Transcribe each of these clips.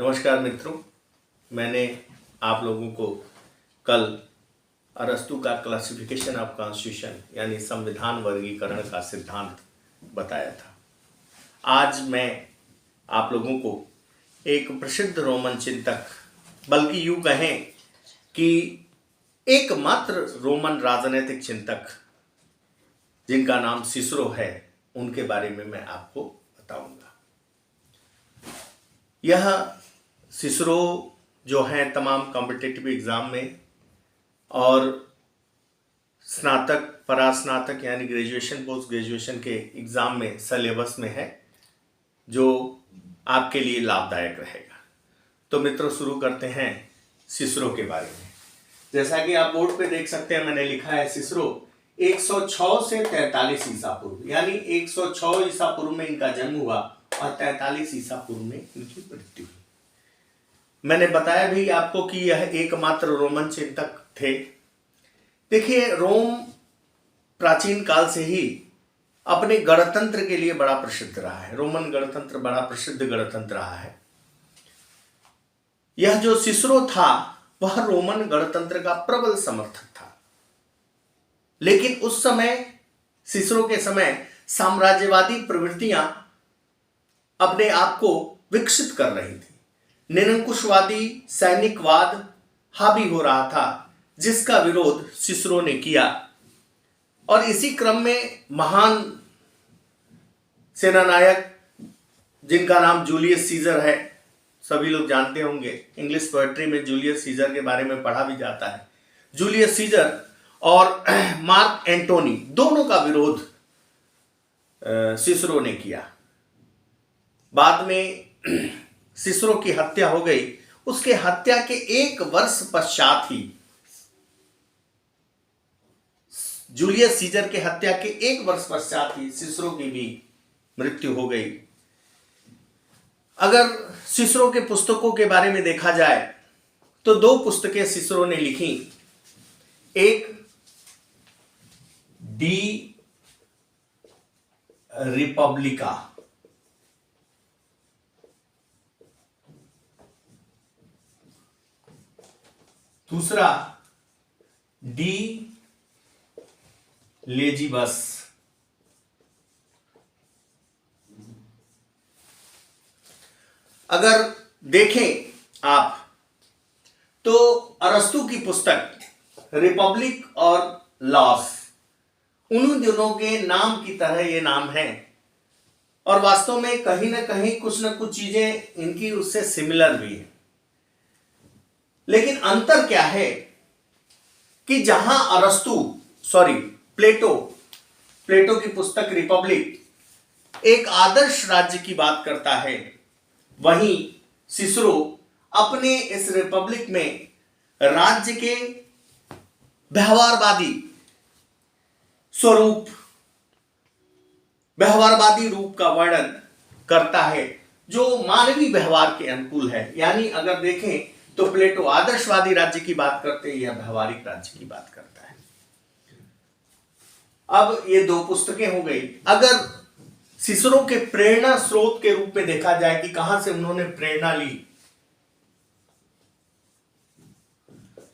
नमस्कार मित्रों, मैंने आप लोगों को कल अरस्तु का क्लासिफिकेशन ऑफ कॉन्स्टिट्यूशन यानी संविधान वर्गीकरण का सिद्धांत बताया था। आज मैं आप लोगों को एक प्रसिद्ध रोमन चिंतक, बल्कि यूं कहें कि एकमात्र रोमन राजनीतिक चिंतक जिनका नाम सिसरो है, उनके बारे में मैं आपको बताऊंगा। यह सिसरो जो हैं तमाम कॉम्पिटिटिव एग्ज़ाम में और स्नातक, परास्नातक यानी ग्रेजुएशन, पोस्ट ग्रेजुएशन के एग्ज़ाम में सिलेबस में है, जो आपके लिए लाभदायक रहेगा। तो मित्रों, शुरू करते हैं सिसरो के बारे में। जैसा कि आप बोर्ड पे देख सकते हैं, मैंने लिखा है सिसरो 106 से 43 ईसा पूर्व, यानी 106 ईसा पूर्व में इनका जन्म हुआ और 43 ईसा पूर्व में इनकी मृत्यु हुई। मैंने बताया भी आपको कि यह एकमात्र रोमन चिंतक थे। देखिए, रोम प्राचीन काल से ही अपने गणतंत्र के लिए बड़ा प्रसिद्ध रहा है। रोमन गणतंत्र बड़ा प्रसिद्ध गणतंत्र रहा है। यह जो सिसरो था वह रोमन गणतंत्र का प्रबल समर्थक था, लेकिन उस समय, सिसरो के समय, साम्राज्यवादी प्रवृत्तियां अपने आप को विकसित कर रही थी। निरंकुशवादी सैनिकवाद हावी हो रहा था, जिसका विरोध सिसरो ने किया। और इसी क्रम में महान सेनानायक जिनका नाम जूलियस सीजर है, सभी लोग जानते होंगे, इंग्लिश पोएट्री में जूलियस सीजर के बारे में पढ़ा भी जाता है। जूलियस सीजर और मार्क एंटोनी दोनों का विरोध सिसरो ने किया। बाद में सिसरो की हत्या हो गई। उसके हत्या के 1 वर्ष पश्चात ही, जूलियस सीजर के हत्या के 1 वर्ष पश्चात ही सिसरो की भी मृत्यु हो गई। अगर सिसरो के पुस्तकों के बारे में देखा जाए तो 2 पुस्तकें सिसरो ने लिखी। एक डी रिपब्लिका, दूसरा डी लेजिबस। अगर देखें आप तो अरस्तु की पुस्तक रिपब्लिक और लॉस, उन दोनों के नाम की तरह ये नाम है, और वास्तव में कहीं ना कहीं कुछ ना कुछ चीजें इनकी उससे सिमिलर भी है। लेकिन अंतर क्या है कि जहां प्लेटो की पुस्तक रिपब्लिक एक आदर्श राज्य की बात करता है, वहीं सिसरो अपने इस रिपब्लिक में राज्य के व्यवहारवादी रूप का वर्णन करता है, जो मानवीय व्यवहार के अनुकूल है। यानी अगर देखें तो प्लेटो आदर्शवादी राज्य की बात करते हैं या व्यवहारिक राज्य की बात करता है। अब ये 2 पुस्तकें हो गई। अगर सिसरो के प्रेरणा स्रोत के रूप में देखा जाए कि कहां से उन्होंने प्रेरणा ली,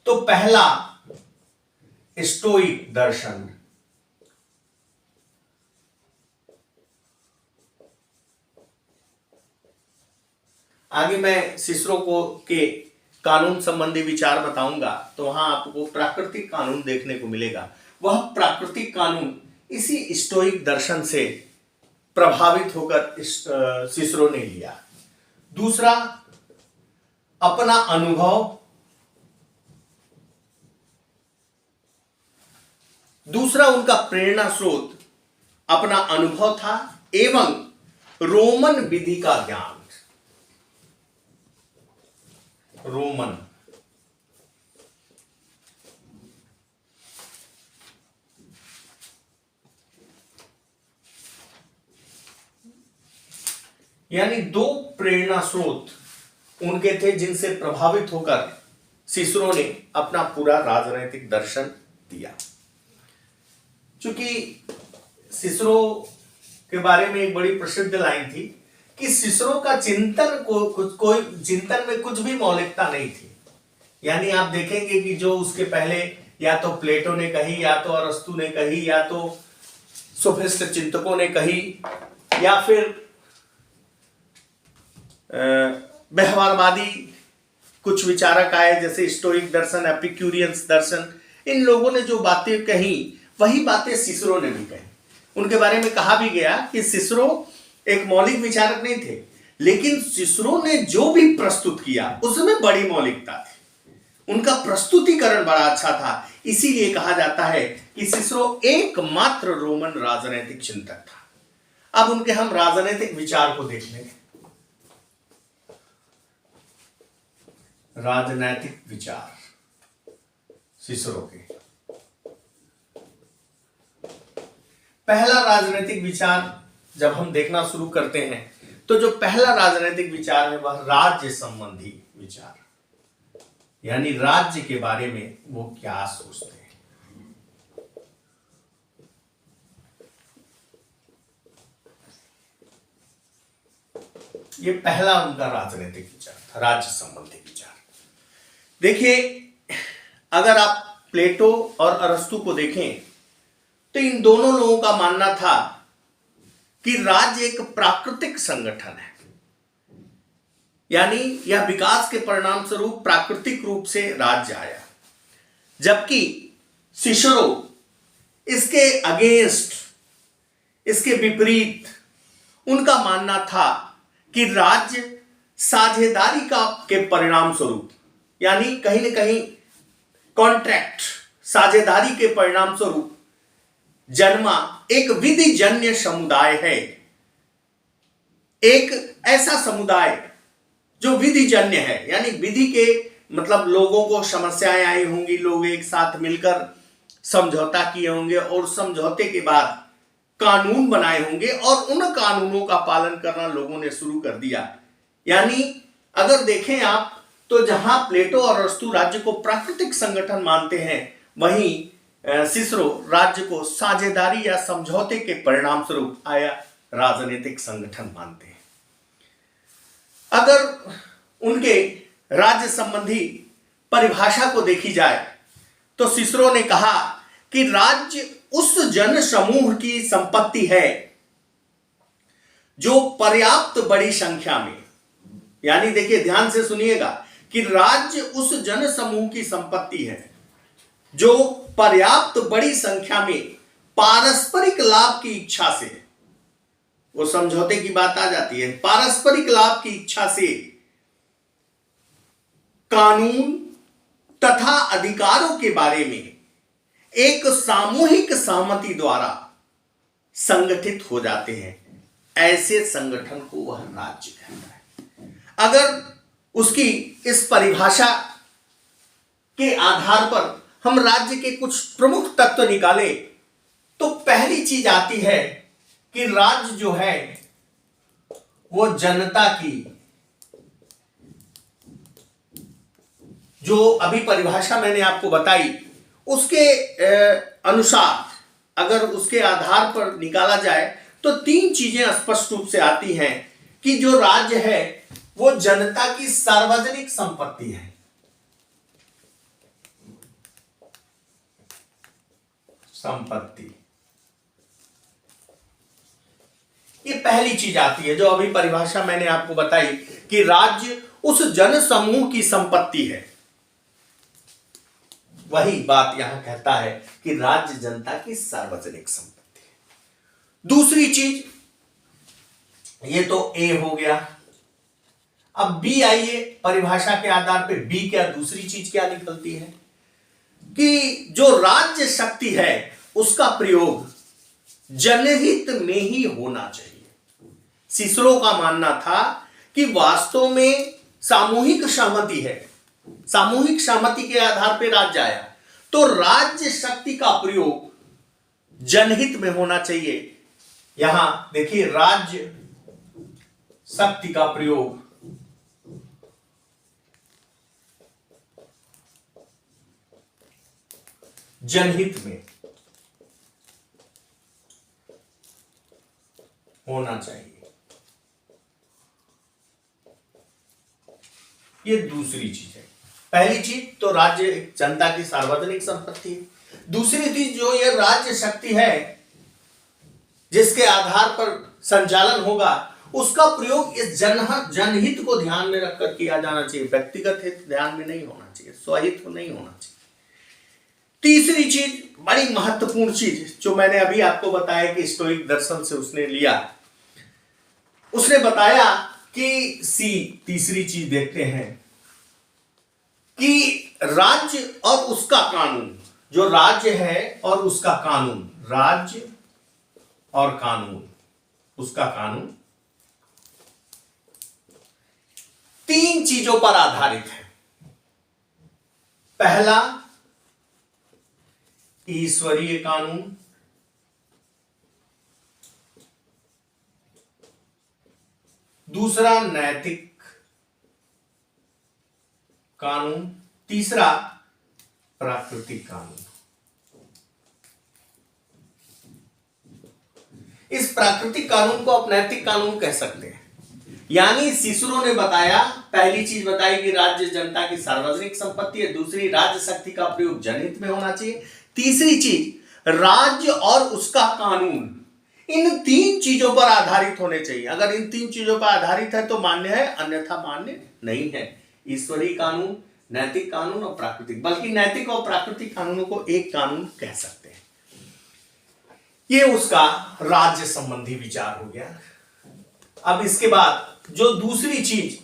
तो पहला स्टोइक दर्शन, आगे मैं सिसरो के कानून संबंधी विचार बताऊंगा, तो वहां आपको प्राकृतिक कानून देखने को मिलेगा। वह प्राकृतिक कानून इसी स्टोइक दर्शन से प्रभावित होकर सिसरो ने लिया। दूसरा, अपना अनुभव, दूसरा उनका प्रेरणा स्रोत अपना अनुभव था एवं रोमन विधि का ज्ञान। रोमन यानी 2 प्रेरणा स्रोत उनके थे, जिनसे प्रभावित होकर सिसरो ने अपना पूरा राजनीतिक दर्शन दिया। चूंकि सिसरो के बारे में एक बड़ी प्रसिद्ध लाइन थी कि सिसरो का चिंतन कोई चिंतन में कुछ भी मौलिकता नहीं थी। यानी आप देखेंगे कि जो उसके पहले या तो प्लेटो ने कही, या तो अरस्तु ने कही, या तो सोफिस्ट चिंतकों ने कही, या फिर व्यवहारवादी कुछ विचारक आए जैसे स्टोइक दर्शन, एपिक्यूरियंस दर्शन, इन लोगों ने जो बातें कही वही बातें सिसरो ने भी कही। उनके बारे में कहा भी गया कि सिसरो एक मौलिक विचारक नहीं थे, लेकिन सिसरो ने जो भी प्रस्तुत किया उसमें बड़ी मौलिकता थी, उनका प्रस्तुतिकरण बड़ा अच्छा था। इसीलिए कहा जाता है कि सिसरो एकमात्र रोमन राजनीतिक चिंतक था। अब उनके हम राजनीतिक विचार को देख लेंगे। राजनैतिक विचार सिसरो के, पहला राजनीतिक विचार जब हम देखना शुरू करते हैं तो जो पहला राजनीतिक विचार है वह राज्य संबंधी विचार, यानी राज्य के बारे में वो क्या सोचते हैं। ये पहला उनका राजनीतिक विचार था, राज्य संबंधी विचार। देखिए, अगर आप प्लेटो और अरस्तु को देखें तो इन दोनों लोगों का मानना था कि राज्य एक प्राकृतिक संगठन है, यानी यह विकास के परिणाम स्वरूप प्राकृतिक रूप से राज्य आया, जबकि सिसरो इसके अगेंस्ट, इसके विपरीत उनका मानना था कि राज्य साझेदारी के परिणाम स्वरूप, यानी कहीं ना कहीं कॉन्ट्रैक्ट, साझेदारी के परिणाम स्वरूप जन्मा एक विधिजन्य समुदाय है। एक ऐसा समुदाय जो विधिजन्य है, यानी विधि के मतलब लोगों को समस्याएं आई होंगी, लोग एक साथ मिलकर समझौता किए होंगे और समझौते के बाद कानून बनाए होंगे और उन कानूनों का पालन करना लोगों ने शुरू कर दिया। यानी अगर देखें आप तो जहां प्लेटो और अरस्तु राज्य को प्राकृतिक संगठन मानते हैं, वहीं सिसरो राज्य को साझेदारी या समझौते के परिणाम स्वरूप आया राजनीतिक संगठन मानते हैं। अगर उनके राज्य संबंधी परिभाषा को देखी जाए तो सिसरो ने कहा कि राज्य उस जन समूह की संपत्ति है जो पर्याप्त बड़ी संख्या में, यानी देखिए ध्यान से सुनिएगा कि राज्य उस जन समूह की संपत्ति है जो पर्याप्त बड़ी संख्या में पारस्परिक लाभ की इच्छा से, वो समझौते की बात आ जाती है, पारस्परिक लाभ की इच्छा से कानून तथा अधिकारों के बारे में एक सामूहिक सहमति द्वारा संगठित हो जाते हैं। ऐसे संगठन को वह राज्य कहता है। अगर उसकी इस परिभाषा के आधार पर हम राज्य के कुछ प्रमुख तत्व निकालें तो पहली चीज आती है कि राज्य जो है वो जनता की, जो अभी परिभाषा मैंने आपको बताई उसके अनुसार अगर उसके आधार पर निकाला जाए तो तीन चीजें स्पष्ट रूप से आती हैं कि जो राज्य है वो जनता की सार्वजनिक संपत्ति है। संपत्ति, ये पहली चीज आती है जो अभी परिभाषा मैंने आपको बताई कि राज्य उस जन समूह की संपत्ति है। वही बात यहां कहता है कि राज्य जनता की सार्वजनिक संपत्ति है। दूसरी चीज, ये तो ए हो गया। अब बी आइए, परिभाषा के आधार पे बी क्या, दूसरी चीज क्या निकलती है कि जो राज्य शक्ति है उसका प्रयोग जनहित में ही होना चाहिए। सिसरो का मानना था कि वास्तव में सामूहिक सहमति है, सामूहिक सहमति के आधार पर राज्य आया, तो राज्य शक्ति का प्रयोग जनहित में होना चाहिए। यहां देखिए, राज्य शक्ति का प्रयोग जनहित में होना चाहिए। ये दूसरी चीज है। पहली चीज तो राज्य जनता की सार्वजनिक संपत्ति है। दूसरी चीज जो ये राज्य शक्ति है जिसके आधार पर संचालन होगा, उसका प्रयोग इस जनहित को ध्यान में रखकर किया जाना चाहिए, व्यक्तिगत हित ध्यान में नहीं होना चाहिए, स्वहित को नहीं होना चाहिए। तीसरी चीज, बड़ी महत्वपूर्ण चीज जो मैंने अभी आपको बताया कि स्टोइक दर्शन से उसने लिया, उसने बताया कि तीसरी चीज देखते हैं कि राज्य और उसका कानून, जो राज्य है और उसका कानून, राज्य और कानून, उसका कानून तीन चीजों पर आधारित है। पहला ईश्वरीय कानून, दूसरा नैतिक कानून, तीसरा प्राकृतिक कानून। इस प्राकृतिक कानून को आप नैतिक कानून कह सकते हैं। यानी सिसरो ने बताया, पहली चीज बताई कि राज्य जनता की सार्वजनिक संपत्ति है, दूसरी राज्य शक्ति का प्रयोग जनहित में होना चाहिए, तीसरी चीज राज्य और उसका कानून, इन तीन चीजों पर आधारित होने चाहिए। अगर इन तीन चीजों पर आधारित है तो मान्य है, अन्यथा मान्य नहीं है। ईश्वरीय कानून, नैतिक कानून और प्राकृतिक, बल्कि नैतिक और प्राकृतिक कानूनों को एक कानून कह सकते हैं। ये उसका राज्य संबंधी विचार हो गया। अब इसके बाद जो दूसरी चीज,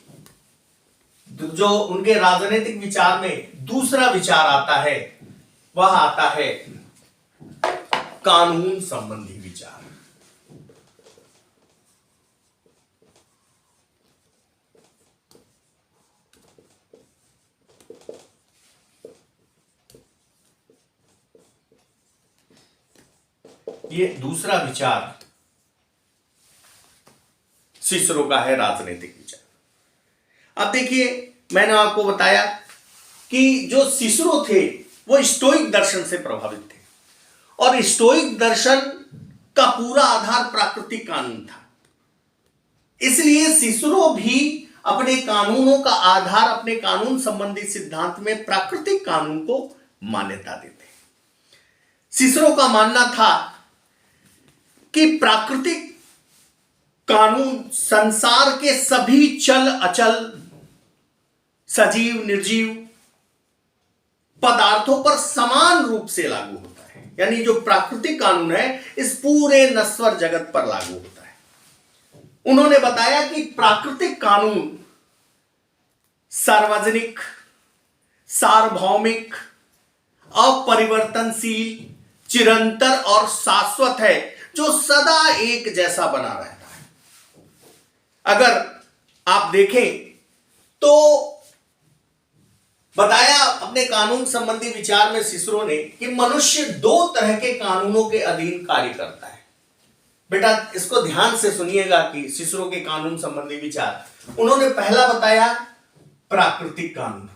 जो उनके राजनीतिक विचार में दूसरा विचार आता है, वह आता है कानून संबंधी विचार। ये दूसरा विचार सिसरो का है, राजनीतिक विचार। अब देखिए, मैंने आपको बताया कि जो सिसरो थे वो स्टोइक दर्शन से प्रभावित थे, और स्टोइक दर्शन का पूरा आधार प्राकृतिक कानून था। इसलिए सिसरो भी अपने कानूनों का आधार, अपने कानून संबंधी सिद्धांत में प्राकृतिक कानून को मान्यता देते हैं। सिसरो का मानना था कि प्राकृतिक कानून संसार के सभी चल अचल, सजीव निर्जीव पदार्थों पर समान रूप से लागू होता है। यानी जो प्राकृतिक कानून है इस पूरे नश्वर जगत पर लागू होता है। उन्होंने बताया कि प्राकृतिक कानून सार्वजनिक, सार्वभौमिक, अपरिवर्तनशील, चिरंतर और शाश्वत है, जो सदा एक जैसा बना रहता है। अगर आप देखें तो बताया अपने कानून संबंधी विचार में सिसरो ने कि मनुष्य दो तरह के कानूनों के अधीन कार्य करता है। बेटा इसको ध्यान से सुनिएगा कि सिसरो के कानून संबंधी विचार, उन्होंने पहला बताया प्राकृतिक कानून,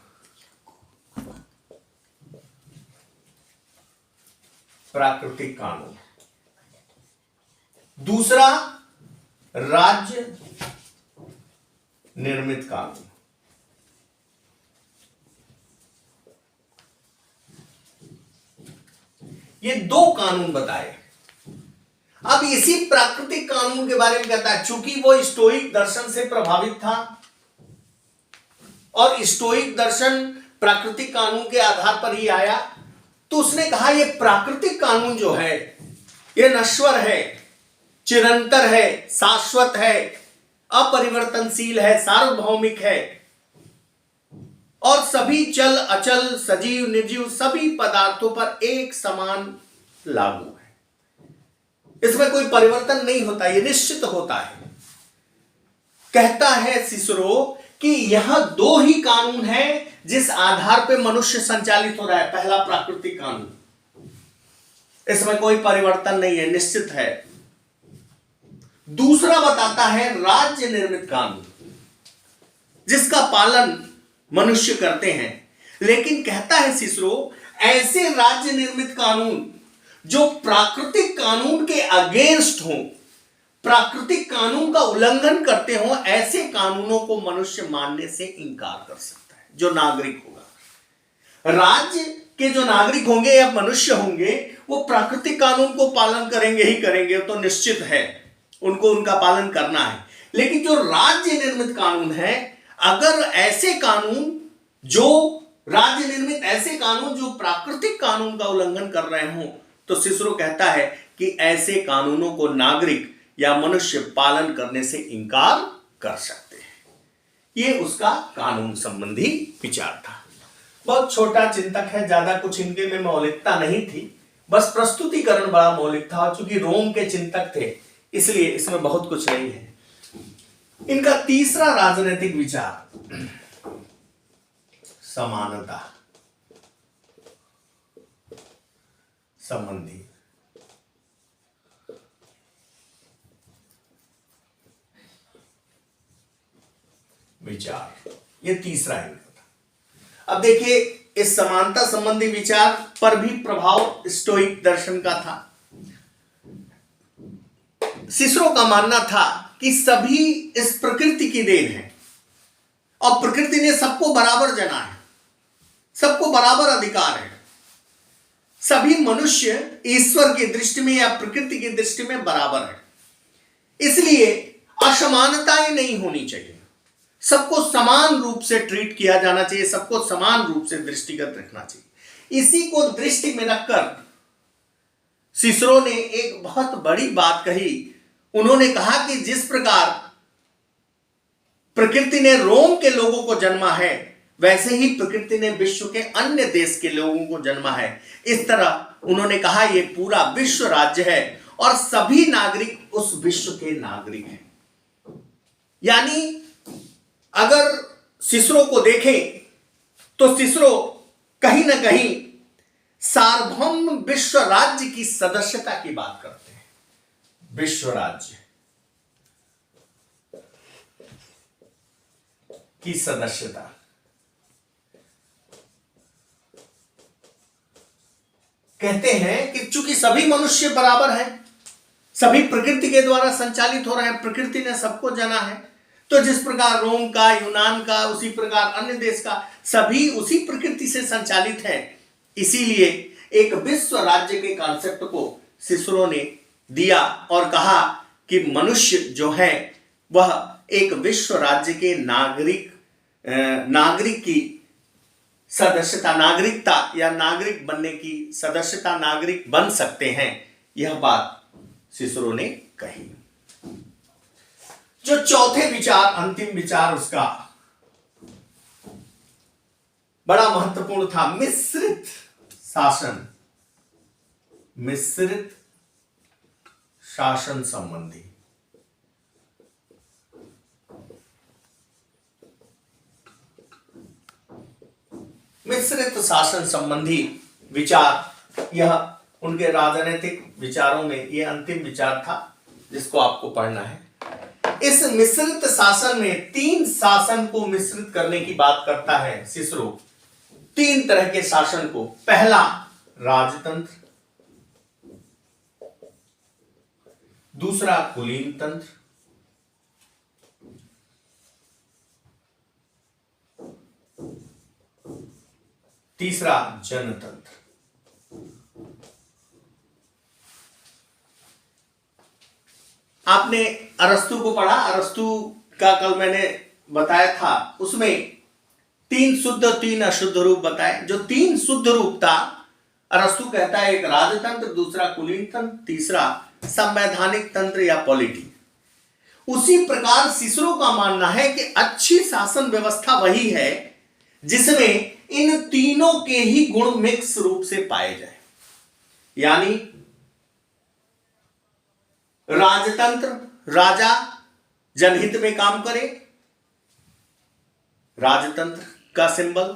प्राकृतिक कानून, दूसरा राज्य निर्मित कानून। ये दो कानून बताए। अब इसी प्राकृतिक कानून के बारे में कहता है, चूंकि वो स्टोइक दर्शन से प्रभावित था और स्टोइक दर्शन प्राकृतिक कानून के आधार पर ही आया, तो उसने कहा ये प्राकृतिक कानून जो है ये नश्वर है, चिरंतर है, शाश्वत है, अपरिवर्तनशील है, सार्वभौमिक है और सभी चल अचल, सजीव निर्जीव सभी पदार्थों पर एक समान लागू है। इसमें कोई परिवर्तन नहीं होता, ये निश्चित होता है। कहता है सिसरो कि यह दो ही कानून है जिस आधार पे मनुष्य संचालित हो रहा है। पहला प्राकृतिक कानून, इसमें कोई परिवर्तन नहीं है, निश्चित है। दूसरा बताता है राज्य निर्मित कानून, जिसका पालन मनुष्य करते हैं। लेकिन कहता है सिसरो, ऐसे राज्य निर्मित कानून जो प्राकृतिक कानून के अगेंस्ट हो, प्राकृतिक कानून का उल्लंघन करते हो, ऐसे कानूनों को मनुष्य मानने से इनकार कर सकता है। जो नागरिक होगा, राज्य के जो नागरिक होंगे या मनुष्य होंगे, वो प्राकृतिक कानून को पालन करेंगे ही करेंगे, तो निश्चित है उनको उनका पालन करना है। लेकिन जो राज्य निर्मित कानून है, अगर ऐसे कानून जो राज्य निर्मित ऐसे कानून जो प्राकृतिक कानून का उल्लंघन कर रहे हो, तो सिसरो कहता है कि ऐसे कानूनों को नागरिक या मनुष्य पालन करने से इनकार कर सकते हैं। यह उसका कानून संबंधी विचार था। बहुत छोटा चिंतक है, ज्यादा कुछ इनके में मौलिकता नहीं थी, बस प्रस्तुतिकरण बड़ा मौलिक था। और चूंकि रोम के चिंतक थे, इसलिए इसमें बहुत कुछ नहीं है। इनका तीसरा राजनीतिक विचार समानता संबंधी विचार, ये तीसरा है इनका था। अब देखिए, इस समानता संबंधी विचार पर भी प्रभाव स्टोइक दर्शन का था। सिसरो का मानना था कि सभी इस प्रकृति की देन है और प्रकृति ने सबको बराबर जना है, सबको बराबर अधिकार है। सभी मनुष्य ईश्वर की दृष्टि में या प्रकृति की दृष्टि में बराबर है, इसलिए असमानताएं नहीं होनी चाहिए। सबको समान रूप से ट्रीट किया जाना चाहिए, सबको समान रूप से दृष्टिगत रखना चाहिए। इसी को दृष्टि में रखकर सिसरो ने एक बहुत बड़ी बात कही। उन्होंने कहा कि जिस प्रकार प्रकृति ने रोम के लोगों को जन्मा है, वैसे ही प्रकृति ने विश्व के अन्य देश के लोगों को जन्मा है। इस तरह उन्होंने कहा यह पूरा विश्व राज्य है और सभी नागरिक उस विश्व के नागरिक हैं। यानी अगर सिसरो को देखें तो सिसरो कहीं ना कहीं सार्वभौम विश्व राज्य की सदस्यता की बात करते हैं। विश्व राज्य की सदस्यता, कहते हैं कि चूंकि सभी मनुष्य बराबर हैं, सभी प्रकृति के द्वारा संचालित हो रहे हैं, प्रकृति ने सबको जना है, तो जिस प्रकार रोम का, यूनान का, उसी प्रकार अन्य देश का सभी उसी प्रकृति से संचालित है। इसीलिए एक विश्व राज्य के कॉन्सेप्ट को सिसरो ने दिया और कहा कि मनुष्य जो है वह एक विश्व राज्य के नागरिक की सदस्यता, नागरिकता या नागरिक बनने की सदस्यता, नागरिक बन सकते हैं। यह बात सिसरो ने कही। जो चौथे विचार, अंतिम विचार उसका बड़ा महत्वपूर्ण था, मिश्रित शासन, मिश्रित शासन संबंधी। मिश्रित शासन संबंधी विचार, यह उनके राजनीतिक विचारों में यह अंतिम विचार था जिसको आपको पढ़ना है। इस मिश्रित शासन में तीन शासन को मिश्रित करने की बात करता है सिसरो। तीन तरह के शासन को। पहला राजतंत्र, दूसरा कुलीन तंत्र, तीसरा जनतंत्र। आपने अरस्तु को पढ़ा, अरस्तु का कल मैंने बताया था, उसमें तीन शुद्ध तीन अशुद्ध रूप बताए। जो तीन शुद्ध रूप था, अरस्तु कहता है एक राजतंत्र, दूसरा कुलीन तंत्र, तीसरा संवैधानिक तंत्र या पॉलिटी। उसी प्रकार सिसरो का मानना है कि अच्छी शासन व्यवस्था वही है जिसमें इन तीनों के ही गुण मिक्स रूप से पाए जाए। यानी राजतंत्र, राजा जनहित में काम करे, राजतंत्र का सिंबल।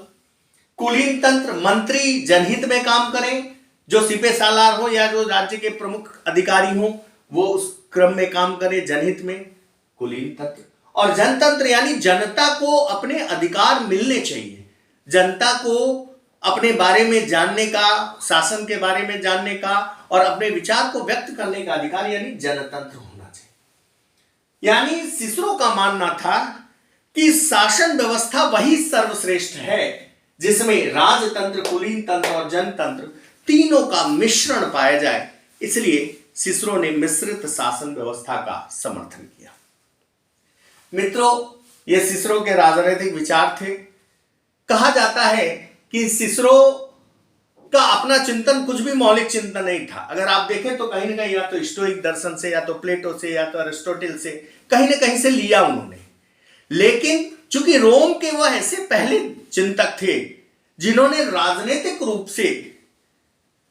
कुलीन तंत्र, मंत्री जनहित में काम करें, जो सिपह सालार हो या जो राज्य के प्रमुख अधिकारी हो वो उस क्रम में काम करे जनहित में, कुलीन तंत्र। और जनतंत्र यानी जनता को अपने अधिकार मिलने चाहिए, जनता को अपने बारे में जानने का, शासन के बारे में जानने का और अपने विचार को व्यक्त करने का अधिकार, यानी जनतंत्र होना चाहिए। यानी सिसरो का मानना था कि शासन व्यवस्था वही सर्वश्रेष्ठ है जिसमें राजतंत्र, कुलीन तंत्र और जनतंत्र तीनों का मिश्रण पाया जाए। इसलिए सिसरो ने मिश्रित शासन व्यवस्था का समर्थन किया। मित्रों, ये सिसरो के राजनीतिक विचार थे। कहा जाता है कि सिसरो का अपना चिंतन कुछ भी मौलिक चिंतन नहीं था। अगर आप देखें तो कहीं ना कहीं या तो स्टोइक दर्शन से, या तो प्लेटो से, या तो अरिस्टोटल से कहीं ना कहीं से लिया उन्होंने। लेकिन चूंकि रोम के वह ऐसे पहले चिंतक थे जिन्होंने राजनीतिक रूप से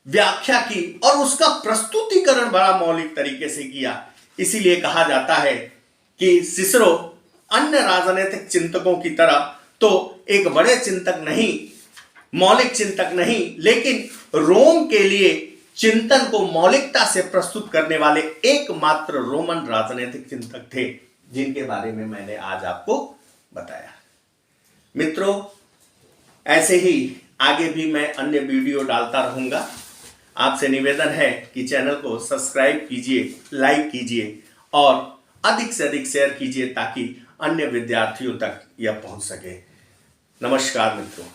व्याख्या की और उसका प्रस्तुतिकरण बड़ा मौलिक तरीके से किया, इसीलिए कहा जाता है कि सिसरो अन्य राजनीतिक चिंतकों की तरह तो एक बड़े चिंतक नहीं, मौलिक चिंतक नहीं, लेकिन रोम के लिए चिंतन को मौलिकता से प्रस्तुत करने वाले एकमात्र रोमन राजनीतिक चिंतक थे, जिनके बारे में मैंने आज आपको बताया। मित्रों, ऐसे ही आगे भी मैं अन्य वीडियो डालता रहूंगा। आपसे निवेदन है कि चैनल को सब्सक्राइब कीजिए, लाइक कीजिए और अधिक से अधिक शेयर कीजिए ताकि अन्य विद्यार्थियों तक यह पहुंच सके। नमस्कार मित्रों।